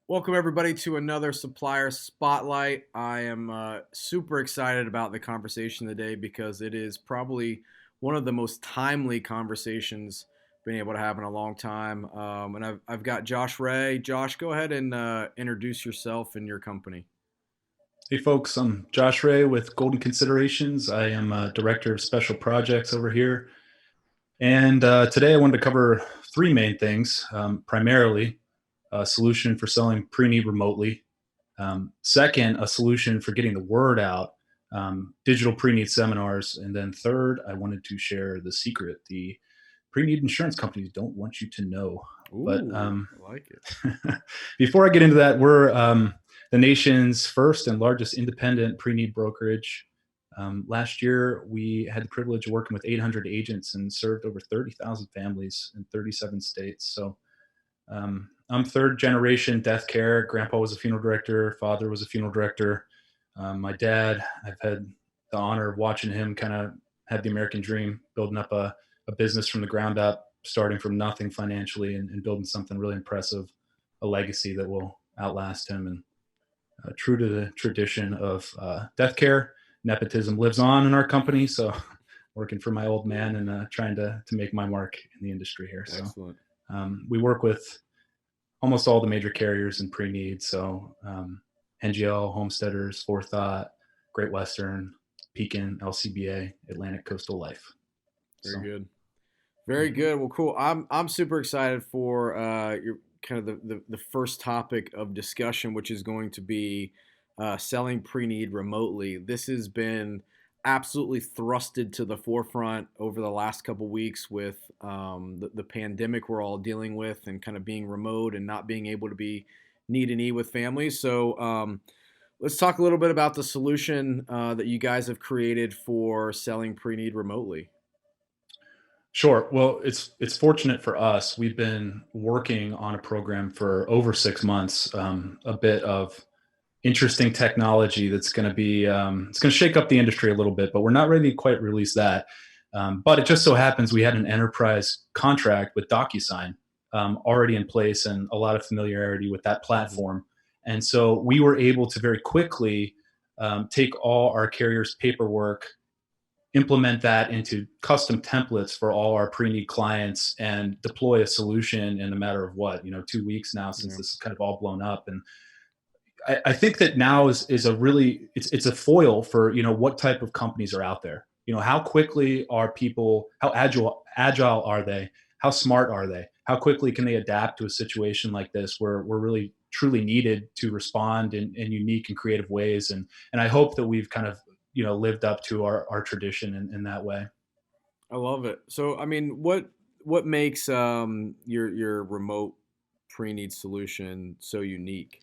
Welcome, everybody, to another Supplier Spotlight. I am super excited about the conversation today because it is probably one of the most timely conversations been able to have in a long time. And I've got Josh Ray. Josh, go ahead and introduce yourself and your company. Hey folks, I'm Josh Ray with Golden Considerations. I am Director of Special Projects over here. And today I wanted to cover three main things. Primarily, a solution for selling pre-need remotely. Second, a solution for getting the word out, digital pre-need seminars. And then third, I wanted to share the secret the pre-need insurance companies don't want you to know. But Ooh, I like it. before I get into that, we're the nation's first and largest independent pre-need brokerage. Last year, we had the privilege of working with 800 agents and served over 30,000 families in 37 states. So I'm third generation death care. Grandpa was a funeral director. Father was a funeral director. My dad, I've had the honor of watching him kind of have the American dream, building up a business from the ground up, starting from nothing financially and building something really impressive, a legacy that will outlast him. And true to the tradition of death care, nepotism lives on in our company. So working for my old man and trying to make my mark in the industry here. So Excellent. we work with almost all the major carriers in pre-need. So NGL, Homesteaders, Forethought, Great Western, Pekin, LCBA, Atlantic Coastal Life. Very So good. Very mhm. good. Well, cool. I'm super excited for your kind of the first topic of discussion, which is going to be selling pre-need remotely. This has been absolutely thrusted to the forefront over the last couple weeks with the pandemic we're all dealing with and kind of being remote and not being able to be knee to knee with families. So let's talk a little bit about the solution that you guys have created for selling pre-need remotely. Sure. Well, it's fortunate for us. We've been working on a program for over 6 months. A bit of interesting technology that's going to be it's going to shake up the industry a little bit, but we're not ready to quite release that. But it just so happens we had an enterprise contract with DocuSign already in place and a lot of familiarity with that Mhm. platform, and so we were able to very quickly take all our carriers' paperwork, implement that into custom templates for all our pre-need clients and deploy a solution in a matter of 2 weeks now, since Yeah. this is kind of all blown up. And I think that now is a really it's a foil for what type of companies are out there. How quickly are people? How agile are they? How smart are they? How quickly can they adapt to a situation like this where we're really truly needed to respond in unique and creative ways? And I hope that we've kind of lived up to our tradition in that way. I love it. So, I mean, what makes your remote pre-need solution so unique?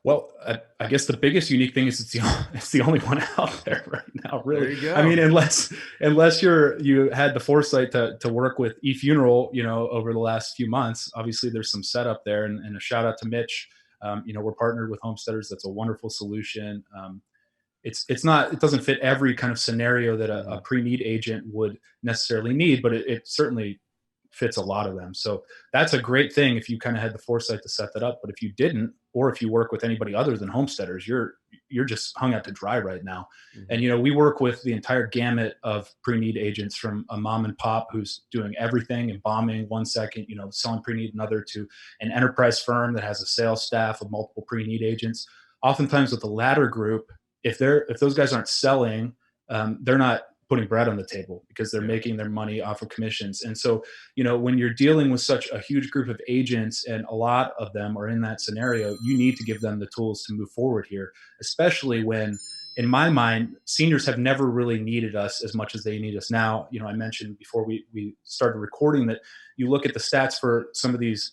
Well, I guess the biggest unique thing is it's the only one out there right now. There Really, you I mean, go. unless you had the foresight to work with eFuneral, over the last few months. Obviously, there's some setup there, and a shout out to Mitch. We're partnered with Homesteaders. That's a wonderful solution. It doesn't fit every kind of scenario that a Mhm. pre-need agent would necessarily need, but it certainly fits a lot of them. So that's a great thing if you kind of had the foresight to set that up. But if you didn't, or if you work with anybody other than homesteaders, you're just hung out to dry right now. And Mhm. we work with the entire gamut of pre-need agents, from a mom and pop who's doing everything and bombing 1 second, selling pre-need another, to an enterprise firm that has a sales staff of multiple pre-need agents. Oftentimes with the latter group, if those guys aren't selling, they're not putting bread on the table because they're Yeah. making their money off of commissions. And so, when you're dealing with such a huge group of agents and a lot of them are in that scenario, you need to give them the tools to move forward here, especially when, in my mind, seniors have never really needed us as much as they need us now. I mentioned before we started recording that you look at the stats for some of these,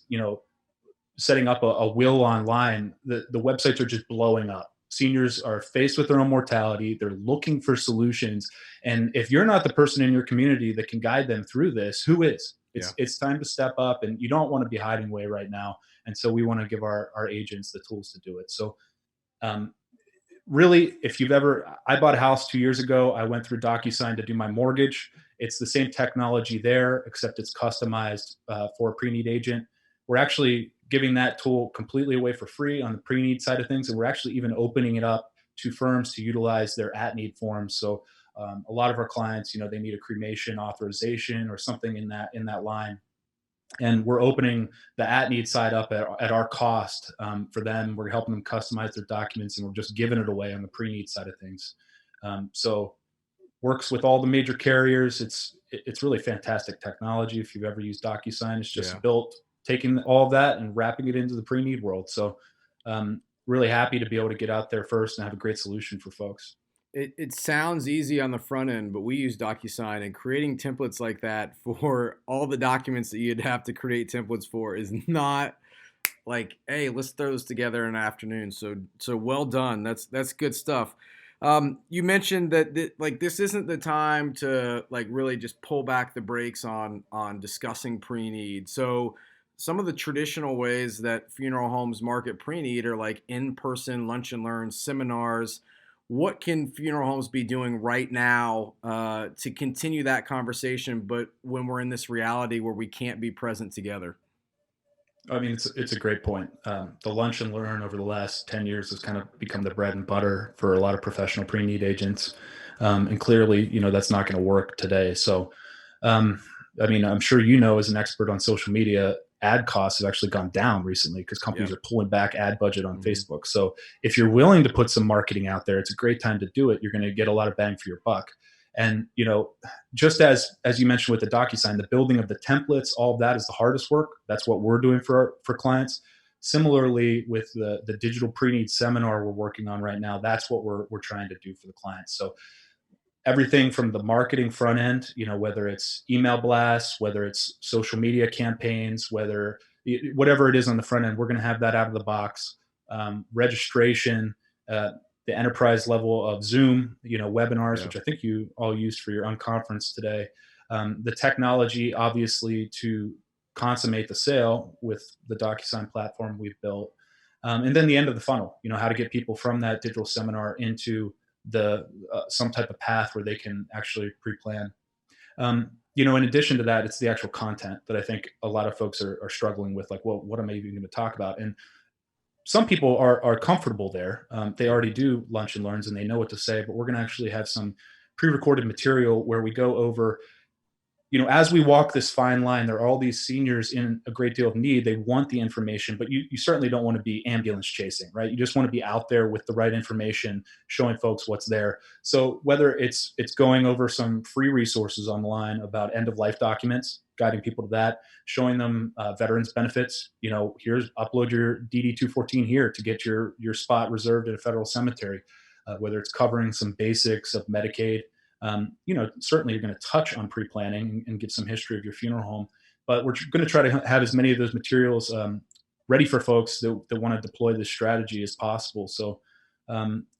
setting up a will online, the websites are just blowing up. Seniors are faced with their own mortality. They're looking for solutions. And if you're not the person in your community that can guide them through this, who is? Yeah. It's time to step up, and you don't want to be hiding away right now. And so we want to give our agents the tools to do it. So um, really, if I bought a house 2 years ago. I went through DocuSign to do my mortgage. It's the same technology there, except it's customized for a pre-need agent. We're actually giving that tool completely away for free on the pre-need side of things, and we're actually even opening it up to firms to utilize their at-need forms. So a lot of our clients, they need a cremation authorization or something in that line, and we're opening the at-need side up at our cost for them. We're helping them customize their documents, and we're just giving it away on the pre-need side of things. So works with all the major carriers. It's really fantastic technology. If you've ever used DocuSign, it's Yeah. just built taking all of that and wrapping it into the pre-need world. So really happy to be able to get out there first and have a great solution for folks. It sounds easy on the front end, but we use DocuSign, and creating templates like that for all the documents that you'd have to create templates for is not like, hey, let's throw this together in an afternoon. So well done. That's good stuff. You mentioned that like this isn't the time to like really just pull back the brakes on discussing pre-need. So some of the traditional ways that funeral homes market pre-need are like in-person lunch and learn seminars. What can funeral homes be doing right now to continue that conversation, but when we're in this reality where we can't be present together? I mean, it's a great point. The lunch and learn over the last 10 years has kind of become the bread and butter for a lot of professional pre-need agents. And clearly, that's not going to work today. So, um, I mean, I'm sure as an expert on social media, ad costs have actually gone down recently because companies Yep. are pulling back ad budget on Hmm. Facebook. So if you're willing to put some marketing out there, it's a great time to do it. You're going to get a lot of bang for your buck. And just as you mentioned with the DocuSign, the building of the templates, all of that is the hardest work. That's what we're doing for clients. Similarly, with the digital pre-need seminar we're working on right now, that's what we're trying to do for the clients. So everything from the marketing front end, whether it's email blasts, whether it's social media campaigns, whatever it is on the front end, we're going to have that out of the box. Registration, uh, the enterprise level of Zoom, webinars, Yeah. which I think you all used for your unconference today. The technology, obviously, to consummate the sale with the DocuSign platform we've built. And then the end of the funnel, how to get people from that digital seminar into the some type of path where they can actually pre-plan. In addition to that, it's the actual content that I think a lot of folks are struggling with. Like, well, what am I even going to talk about? And some people are comfortable there. They already do lunch and learns and they know what to say. But we're going to actually have some pre-recorded material where we go over, as we walk this fine line, there are all these seniors in a great deal of need. They want the information, but you certainly don't want to be ambulance chasing, right? You just want to be out there with the right information, showing folks what's there. So whether it's going over some free resources online about end of life documents, guiding people to that, showing them veterans benefits. Here's upload your DD 214 here to get your spot reserved at a federal cemetery. Whether it's covering some basics of Medicaid, certainly you're going to touch on pre-planning and give some history of your funeral home, but we're going to try to have as many of those materials ready for folks that want to deploy this strategy as possible. So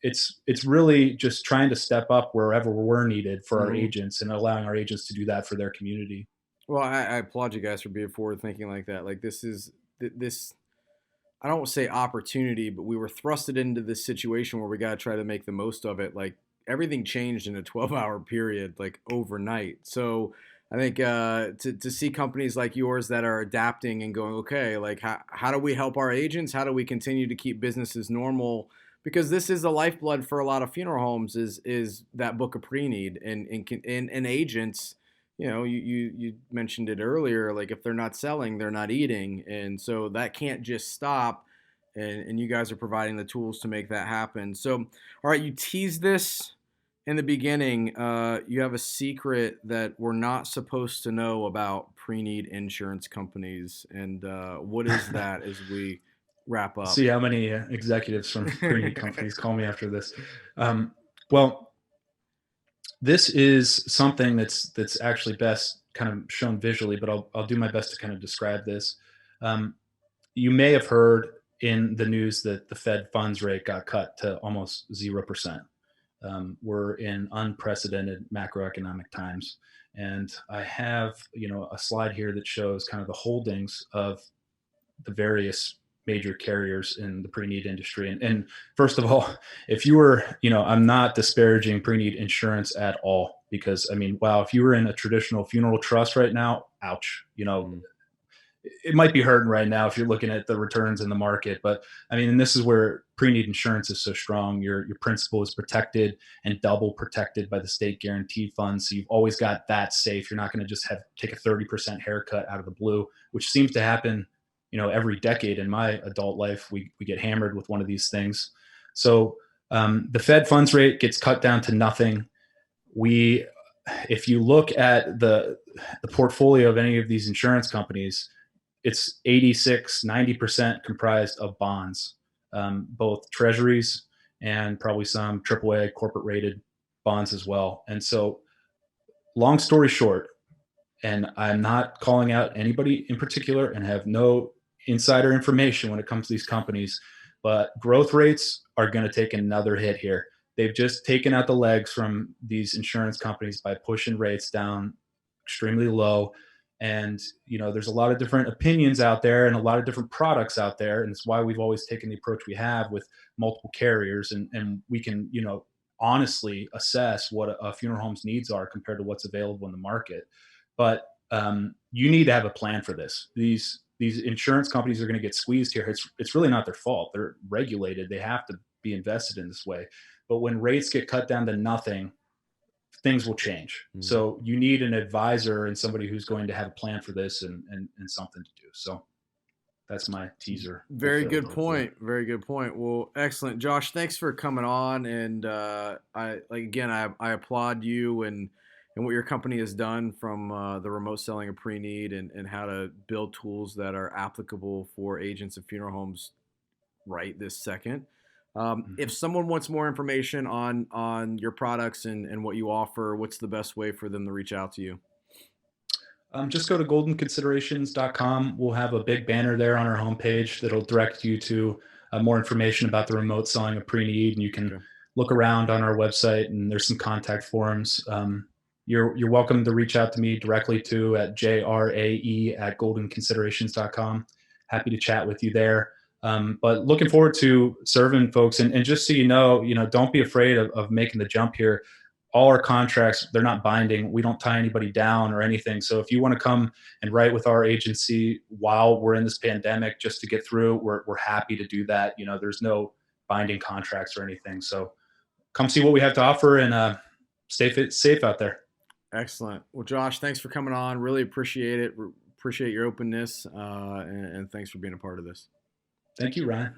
it's really just trying to step up wherever we're needed for our Hmm. agents and allowing our agents to do that for their community. Well, I applaud you guys for being forward thinking like that. Like this. I don't want to say opportunity, but we were thrusted into this situation where we got to try to make the most of it. Like everything changed in a 12-hour period, like overnight. So I think to see companies like yours that are adapting and going, okay, like how do we help our agents? How do we continue to keep business as normal? Because this is the lifeblood for a lot of funeral homes is that book of pre-need and agents. You mentioned it earlier. Like if they're not selling, they're not eating, and so that can't just stop. And you guys are providing the tools to make that happen. So, all right, you teased this in the beginning. You have a secret that we're not supposed to know about pre-need insurance companies, and what is that as we wrap up? See how many executives from pre-need companies call me after this. Well, this is something that's actually best kind of shown visually, but I'll do my best to kind of describe this. Um, you may have heard in the news that the Fed funds rate got cut to almost 0%. We're in unprecedented macroeconomic times, and I have a slide here that shows kind of the holdings of the various major carriers in the pre-need industry. And first of all, if you were, I'm not disparaging pre-need insurance at all, because I mean, wow, if you were in a traditional funeral trust right now, ouch, Mm. it might be hurting right now if you're looking at the returns in the market. But I mean, and this is where pre-need insurance is so strong. Your principal is protected and double protected by the state guaranteed funds. So you've always got that safe. You're not going to just have take a 30% haircut out of the blue, which seems to happen, every decade in my adult life. We get hammered with one of these things. So the Fed funds rate gets cut down to nothing. We, if you look at the portfolio of any of these insurance companies, it's 86, 90% comprised of bonds, both treasuries and probably some AAA corporate rated bonds as well. And so, long story short, and I'm not calling out anybody in particular and have no insider information when it comes to these companies, but growth rates are going to take another hit here. They've just taken out the legs from these insurance companies by pushing rates down extremely low. And there's a lot of different opinions out there and a lot of different products out there, and it's why we've always taken the approach we have with multiple carriers, and we can honestly assess what a funeral home's needs are compared to what's available in the market. But you need to have a plan for this. These insurance companies are going to get squeezed here. It's really not their fault. They're regulated. They have to be invested in this way. But when rates get cut down to nothing, things will change. Mm. So you need an advisor and somebody who's going to have a plan for this and something to do. So that's my teaser. Very Hopefully, good point. Very good point. Well, excellent, Josh. Thanks for coming on, and I applaud you and what your company has done from the remote selling of pre-need and how to build tools that are applicable for agents of funeral homes right this second. If Mhm. someone wants more information on your products and what you offer, what's the best way for them to reach out to you? Just go to goldenconsiderations.com. We'll have a big banner there on our homepage that'll direct you to more information about the remote selling of pre-need, and you can Okay. look around on our website. And there's some contact forms. You're welcome to reach out to me directly too at jrae@goldenconsiderations.com. Happy to chat with you there. But looking forward to serving folks. And just so don't be afraid of making the jump here. All our contracts, they're not binding. We don't tie anybody down or anything. So if you want to come and write with our agency while we're in this pandemic just to get through, we're happy to do that. There's no binding contracts or anything. So come see what we have to offer, and safe out there. Excellent. Well, Josh, thanks for coming on. Really appreciate it. Appreciate your openness, and thanks for being a part of this. Thank you, Ryan.